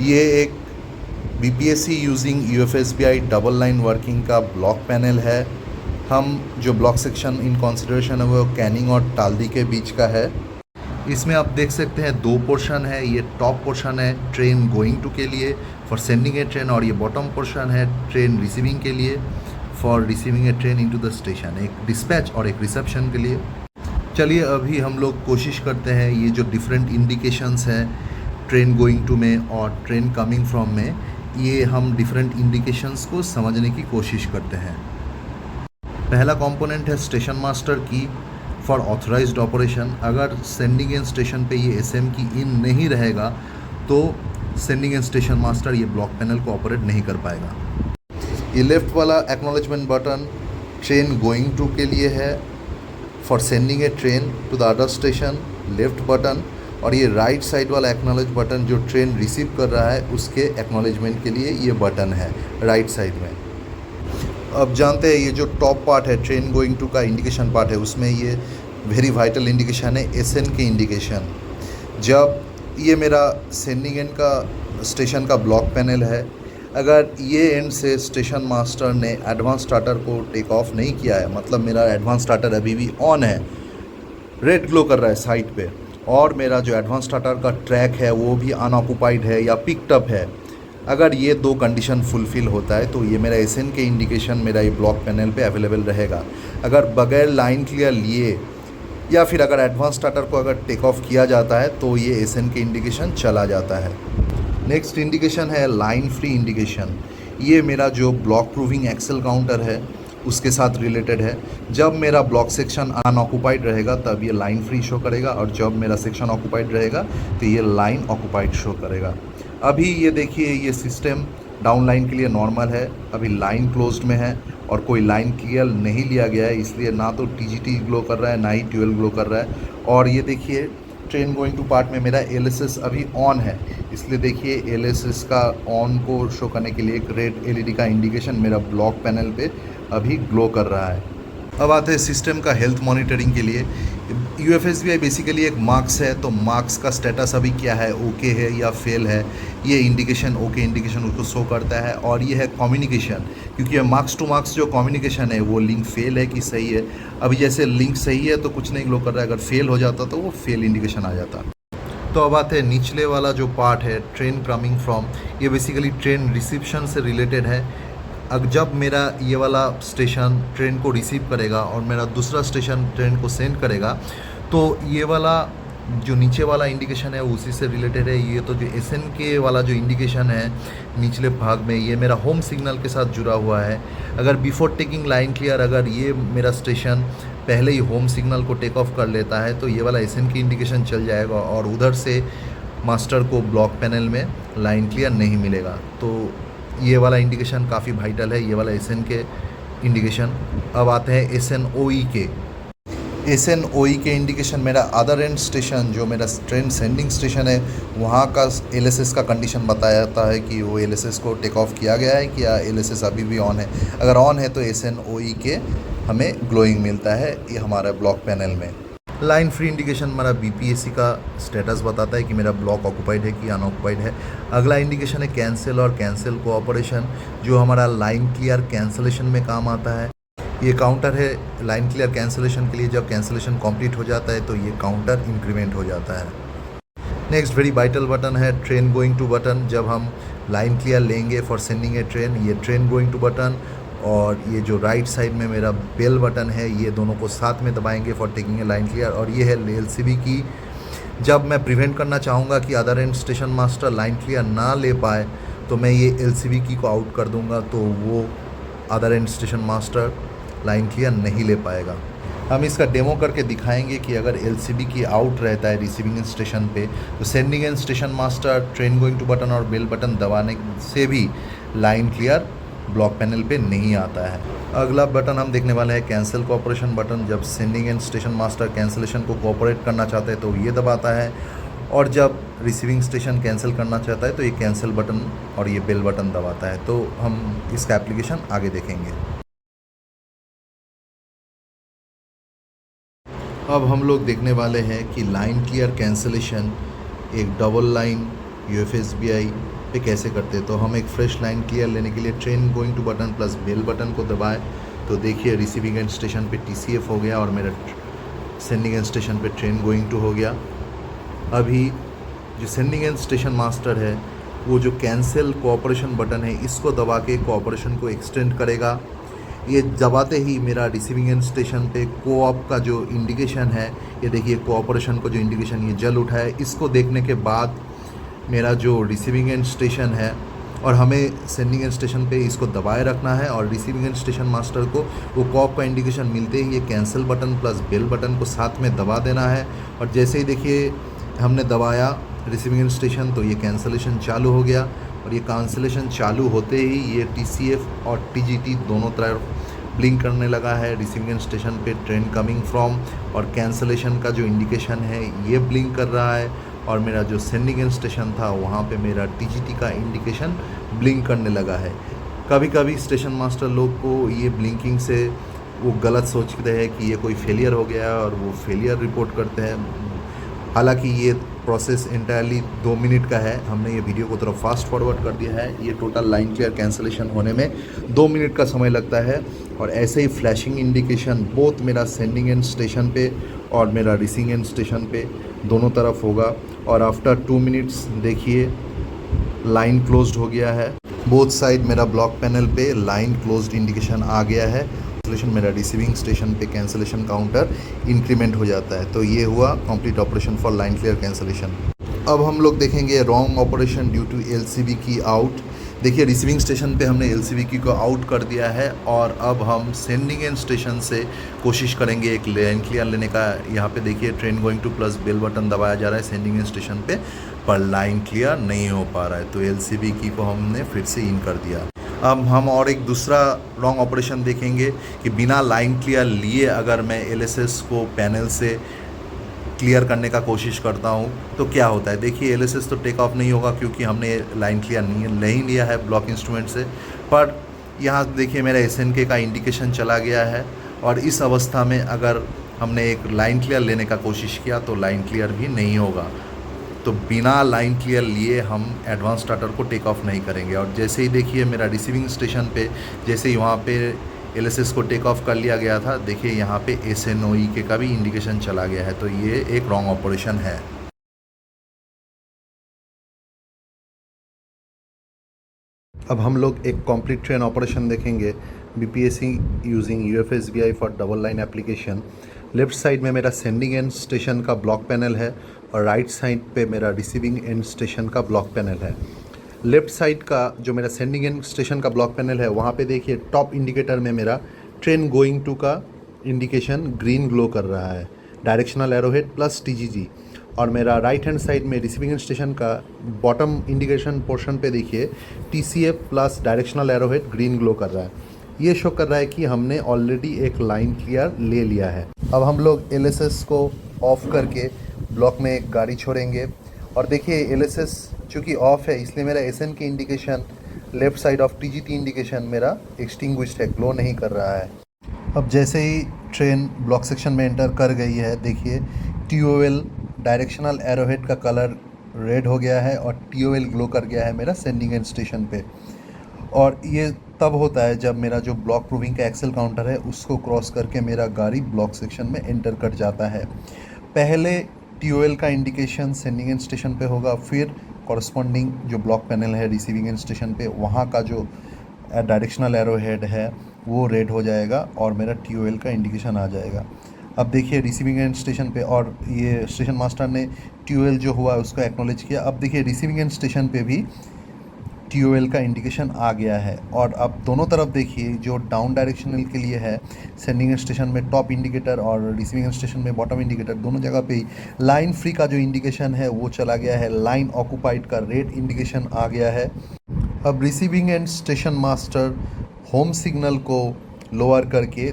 ये एक BPSC using UFSBI double line working का ब्लॉक पैनल है। हम जो ब्लॉक सेक्शन इन कंसिडरेशन है वो कैनिंग और टाल्दी के बीच का है। इसमें आप देख सकते हैं दो पोर्शन है। ये टॉप पोर्शन है ट्रेन गोइंग टू के लिए फॉर सेंडिंग ए ट्रेन, और ये बॉटम पोर्शन है ट्रेन रिसीविंग के लिए for receiving A train into the station, एक डिस्पैच और एक रिसेप्शन के लिए। चलिए अभी हम लोग कोशिश करते हैं ये जो डिफरेंट इंडिकेशंस हैं ट्रेन गोइंग टू में और ट्रेन कमिंग फ्रॉम में, ये हम डिफरेंट इंडिकेशंस को समझने की कोशिश करते हैं। पहला कंपोनेंट है station master key for authorized operation. अगर सेंडिंग एंड स्टेशन पे ये एसएम की इन नहीं रहेगा तो सेंडिंग एंड स्टेशन मास्टर ये ब्लॉक पैनल को ऑपरेट नहीं कर पाएगा। ये लेफ्ट वाला acknowledgement button train going to के लिए है for sending a train to the other station, left button. और ये राइट साइड वाला एक्नॉलेज बटन जो ट्रेन रिसीव कर रहा है उसके एक्नॉलेजमेंट के लिए ये बटन है राइट साइड में। अब जानते हैं ये जो टॉप पार्ट है ट्रेन गोइंग टू का इंडिकेशन पार्ट है, उसमें ये वेरी वाइटल इंडिकेशन है एसएन के इंडिकेशन। जब ये मेरा सेंडिंग एंड का स्टेशन का ब्लॉक पैनल है, अगर ये एंड से स्टेशन मास्टर ने एडवांस स्टार्टर को टेक ऑफ नहीं किया है, मतलब मेरा एडवांस स्टार्टर अभी भी ऑन है, रेड ग्लो कर रहा है साइड पे, और मेरा जो एडवांस स्टार्टर का ट्रैक है वो भी अनऑक्युपाइड है या पिक्ड अप है, अगर ये दो कंडीशन फुलफ़िल होता है तो ये मेरा एसएन के इंडिकेशन मेरा ये ब्लॉक पैनल पे अवेलेबल रहेगा। अगर बगैर लाइन क्लियर लिए या फिर अगर एडवांस स्टार्टर को अगर टेक ऑफ किया जाता है तो ये एसएन के इंडिकेशन चला जाता है। नेक्स्ट इंडिकेशन है लाइन फ्री इंडिकेशन। ये मेरा जो ब्लॉक प्रूविंग एक्सेल काउंटर है उसके साथ रिलेटेड है। जब मेरा ब्लॉक सेक्शन अनऑक्युपाइड रहेगा तब ये लाइन फ्री शो करेगा, और जब मेरा सेक्शन ऑक्युपाइड रहेगा तो ये लाइन ऑक्युपाइड शो करेगा। अभी ये देखिए ये सिस्टम डाउन लाइन के लिए नॉर्मल है, अभी लाइन क्लोज्ड में है और कोई लाइन क्लियर नहीं लिया गया है, इसलिए ना तो टीजीटी ग्लो कर रहा है ना ही ट्यूएल ग्लो कर रहा है। और ये देखिए ट्रेन गोइंग टू पार्ट में मेरा एलएसएस अभी ऑन है, इसलिए देखिए एलएसएस का ऑन को शो करने के लिए एक रेड एलईडी का इंडिकेशन मेरा ब्लॉक पैनल पे अभी ग्लो कर रहा है। अब आते हैं सिस्टम का हेल्थ मॉनिटरिंग के लिए। यूएफएसबीआई बेसिकली एक मार्क्स है, तो मार्क्स का स्टेटस अभी क्या है, ओके है या फेल है, ये इंडिकेशन ओके इंडिकेशन उसको शो करता है। और ये है कम्युनिकेशन, क्योंकि मार्क्स टू मार्क्स जो कम्युनिकेशन है वो लिंक फेल है कि सही है। अभी जैसे लिंक सही है तो कुछ नहीं ग्लो कर रहा है, अगर फेल हो जाता तो वो फेल इंडिकेशन आ जाता। तो अब आते हैं निचले वाला जो पार्ट है ट्रेन कमिंग फ्रॉम, ये बेसिकली ट्रेन रिसीप्शन से रिलेटेड है। अब जब मेरा ये वाला स्टेशन ट्रेन को रिसीव करेगा और मेरा दूसरा स्टेशन ट्रेन को सेंड करेगा, तो ये वाला जो नीचे वाला इंडिकेशन है उसी से रिलेटेड है। ये तो जो एसएन के वाला जो इंडिकेशन है निचले भाग में, ये मेरा होम सिग्नल के साथ जुड़ा हुआ है। अगर बिफोर टेकिंग लाइन क्लियर अगर ये मेरा स्टेशन पहले ही होम सिग्नल को टेक ऑफ कर लेता है तो ये वाला एसएन की इंडिकेशन चल जाएगा और उधर से मास्टर को ब्लॉक पैनल में लाइन क्लियर नहीं मिलेगा। तो ये वाला इंडिकेशन काफ़ी वाइटल है, ये वाला एसएन के इंडिकेशन। अब आते हैं एसएनओई के। एसएनओई के इंडिकेशन मेरा अदर एंड स्टेशन जो मेरा ट्रेन सेंडिंग स्टेशन है वहाँ का एलएसएस का कंडीशन बताया जाता है कि वो एलएसएस को टेक ऑफ किया गया है कि या एलएसएस अभी भी ऑन है। अगर ऑन है तो एसएनओई के हमें ग्लोइंग मिलता है ये हमारा ब्लॉक पैनल में। लाइन फ्री इंडिकेशन हमारा बीपीएससी का स्टेटस बताता है कि मेरा ब्लॉक ऑक्युपाइड है कि अनऑक्युपाइड है। अगला इंडिकेशन है कैंसिल और कैंसिल कोऑपरेशन, जो हमारा लाइन क्लियर कैंसिलेशन में काम आता है। ये काउंटर है लाइन क्लियर कैंसिलेशन के लिए, जब कैंसिलेशन कंप्लीट हो जाता है तो ये काउंटर इंक्रीमेंट हो जाता है। नेक्स्ट वेरी वाइटल बटन है ट्रेन गोइंग टू बटन। जब हम लाइन क्लियर लेंगे फॉर सेंडिंग ए ट्रेन, ये ट्रेन गोइंग टू बटन, और ये जो राइट साइड में मेरा बेल बटन है ये दोनों को साथ में दबाएंगे for taking a line clear. और ये है एलसीबी की। जब मैं प्रिवेंट करना चाहूँगा कि other and station master line clear ना ले पाए तो मैं ये एलसीबी की को आउट कर दूँगा, तो वो other and station master line clear नहीं ले पाएगा। हम इसका डेमो करके दिखाएंगे कि अगर एलसीबी की आउट रहता है रिसीविंग स्टेशन पे तो sending end station master train going to button और बेल बटन दबाने से भी लाइन क्लियर ब्लॉक पैनल पे नहीं आता है। अगला बटन हम देखने वाले हैं कैंसिल कोऑपरेशन बटन। जब sending end station master cancellation को कोऑपरेट करना चाहता है तो ये दबाता है, और जब रिसीविंग स्टेशन कैंसिल करना चाहता है तो ये कैंसिल बटन और ये बेल बटन दबाता है। तो हम इसका एप्लीकेशन आगे देखेंगे। अब हम लोग देखने वाले हैं कि लाइन क्लियर कैंसिलेशन एक डबल लाइन यूएफएसबीआई पे कैसे करते हैं। तो हम एक फ्रेश लाइन क्लियर लेने के लिए train going to button plus bell button को दबाए तो देखिए रिसीविंग एंड स्टेशन पे TCF हो गया और मेरा सेंडिंग एंड स्टेशन पे ट्रेन गोइंग टू हो गया। अभी जो सेंडिंग एंड स्टेशन मास्टर है वो जो कैंसिल कोऑपरेशन बटन है इसको दबा के कोऑपरेशन को एक्सटेंड करेगा। ये दबाते ही मेरा रिसीविंग एंड स्टेशन पे कोऑप का जो इंडिकेशन है, ये देखिए कोऑपरेशन को जो इंडिकेशन ये जल उठा है, इसको देखने के बाद मेरा जो रिसीविंग एंड स्टेशन है और हमें सेंडिंग एंड स्टेशन पे इसको दबाए रखना है और रिसीविंग एंड स्टेशन मास्टर को वो कोऑप का इंडिकेशन मिलते ही ये cancel button plus bell button को साथ में दबा देना है। और जैसे ही देखिए हमने दबाया रिसीविंग एंड स्टेशन तो ये कैंसिलेशन चालू हो गया और ये कैंसिलेशन चालू होते ही ये TCF और TGT दोनों तरफ ब्लिंक करने लगा है। रिसीविंग एंड स्टेशन पे ट्रेन कमिंग फ्रॉम और कैंसिलेशन का जो इंडिकेशन है ये ब्लिंक कर रहा है और मेरा जो सेंडिंग एंड स्टेशन था वहाँ पे मेरा TGT का इंडिकेशन ब्लिंक करने लगा है। कभी कभी स्टेशन मास्टर लोग को ये ब्लिंकिंग से वो गलत सोचते हैं कि ये कोई फेलियर हो गया है और वो फेलियर रिपोर्ट करते हैं। हालांकि ये प्रोसेस इंटायरली 2 मिनट का है। हमने ये वीडियो को थोड़ा फास्ट फॉरवर्ड कर दिया है। ये टोटल लाइन क्लियर कैंसिलेशन होने में 2 मिनट का समय लगता है और ऐसे ही फ्लैशिंग इंडिकेशन बोथ मेरा सेंडिंग एंड स्टेशन पे और मेरा रिसीविंग एंड स्टेशन पे दोनों तरफ होगा। और आफ्टर 2 मिनट्स देखिए लाइन क्लोज्ड हो गया है। बोथ साइड मेरा ब्लॉक पैनल पे लाइन क्लोज्ड इंडिकेशन आ गया है। कैंसिलेशन मेरा रिसीविंग स्टेशन पे कैंसिलेशन काउंटर इंक्रीमेंट हो जाता है। तो ये हुआ complete operation for line clear cancellation. अब हम लोग देखेंगे wrong operation due to LCB key out. देखिए रिसीविंग स्टेशन पे हमने LCB की को आउट कर दिया है और अब हम सेंडिंग एंड स्टेशन से कोशिश करेंगे एक लाइन क्लियर लेने का। यहाँ पे देखिए train going to plus bell button दबाया जा रहा है सेंडिंग एंड स्टेशन पे, पर लाइन क्लियर नहीं हो पा रहा है। तो LCB की को हमने फिर से इन कर दिया। अब हम और एक दूसरा रॉन्ग ऑपरेशन देखेंगे कि बिना लाइन क्लियर लिए अगर मैं LSS को पैनल से क्लियर करने का कोशिश करता हूँ तो क्या होता है। देखिए LSS तो टेक ऑफ नहीं होगा क्योंकि हमने लाइन क्लियर नहीं लिया है ब्लॉक इंस्ट्रूमेंट से, पर यहाँ देखिए मेरा SNK का इंडिकेशन चला गया है और इस अवस्था में अगर हमने एक लाइन क्लियर लेने का कोशिश किया तो लाइन क्लियर भी नहीं होगा। तो बिना लाइन क्लियर लिए हम एडवांस स्टार्टर को टेक ऑफ नहीं करेंगे। और जैसे ही देखिए मेरा रिसीविंग स्टेशन पे जैसे ही वहाँ पे LSS को टेक ऑफ कर लिया गया था, देखिए यहाँ पे SNOE का भी इंडिकेशन चला गया है। तो ये एक रॉन्ग ऑपरेशन है। अब हम लोग एक कंप्लीट ट्रेन ऑपरेशन देखेंगे BPSC using UFSBI for double line application. Left side में मेरा सेंडिंग एंड स्टेशन का ब्लॉक पैनल है और राइट साइड पे मेरा रिसीविंग एंड स्टेशन का ब्लॉक पैनल है। लेफ्ट साइड का जो मेरा सेंडिंग एंड स्टेशन का ब्लॉक पैनल है वहाँ पे देखिए टॉप इंडिकेटर में मेरा ट्रेन गोइंग टू का इंडिकेशन ग्रीन ग्लो कर रहा है, डायरेक्शनल एरोहेड प्लस TGG। और मेरा राइट हैंड साइड में रिसीविंग एंड स्टेशन का बॉटम इंडिकेशन पोर्शन पे देखिए TCF plus directional arrowhead green glow कर रहा है। ये शो कर रहा है कि हमने ऑलरेडी एक लाइन क्लियर ले लिया है। अब हम लोग LSS को ऑफ करके ब्लॉक में एक गाड़ी छोड़ेंगे और देखिए LSS चूँकि ऑफ है इसलिए मेरा SN के indication left side of TGT indication मेरा एक्सटिंग्विश्ड है, ग्लो नहीं कर रहा है। अब जैसे ही ट्रेन ब्लॉक सेक्शन में एंटर कर गई है देखिए TOL डायरेक्शनल एरोहेड का कलर रेड हो गया है और TOL ग्लो कर गया है मेरा सेंडिंग एंड स्टेशन पे। और ये तब होता है जब मेरा जो ब्लॉक प्रूविंग का एक्सेल काउंटर है उसको क्रॉस करके मेरा गाड़ी ब्लॉक सेक्शन में एंटर कर जाता है। पहले TOL का इंडिकेशन सेंडिंग एंड स्टेशन पे होगा, फिर कॉरस्पॉन्डिंग जो ब्लॉक पैनल है रिसीविंग एंड स्टेशन पे वहाँ का जो डायरेक्शनल एरो हेड है वो रेड हो जाएगा और मेरा TOL का इंडिकेशन आ जाएगा। अब देखिए रिसीविंग एंड स्टेशन पे और ये स्टेशन मास्टर ने TOL जो हुआ उसको एक्नॉलेज किया। अब देखिए रिसीविंग एंड स्टेशन पे भी TOL का इंडिकेशन आ गया है। और अब दोनों तरफ देखिए जो डाउन डायरेक्शनल के लिए है सेंडिंग स्टेशन में टॉप इंडिकेटर और रिसीविंग स्टेशन में बॉटम इंडिकेटर, दोनों जगह पे ही लाइन फ्री का जो इंडिकेशन है वो चला गया है, लाइन ऑक्यूपाइड का रेड इंडिकेशन आ गया है। अब receiving end station master home signal को लोअर करके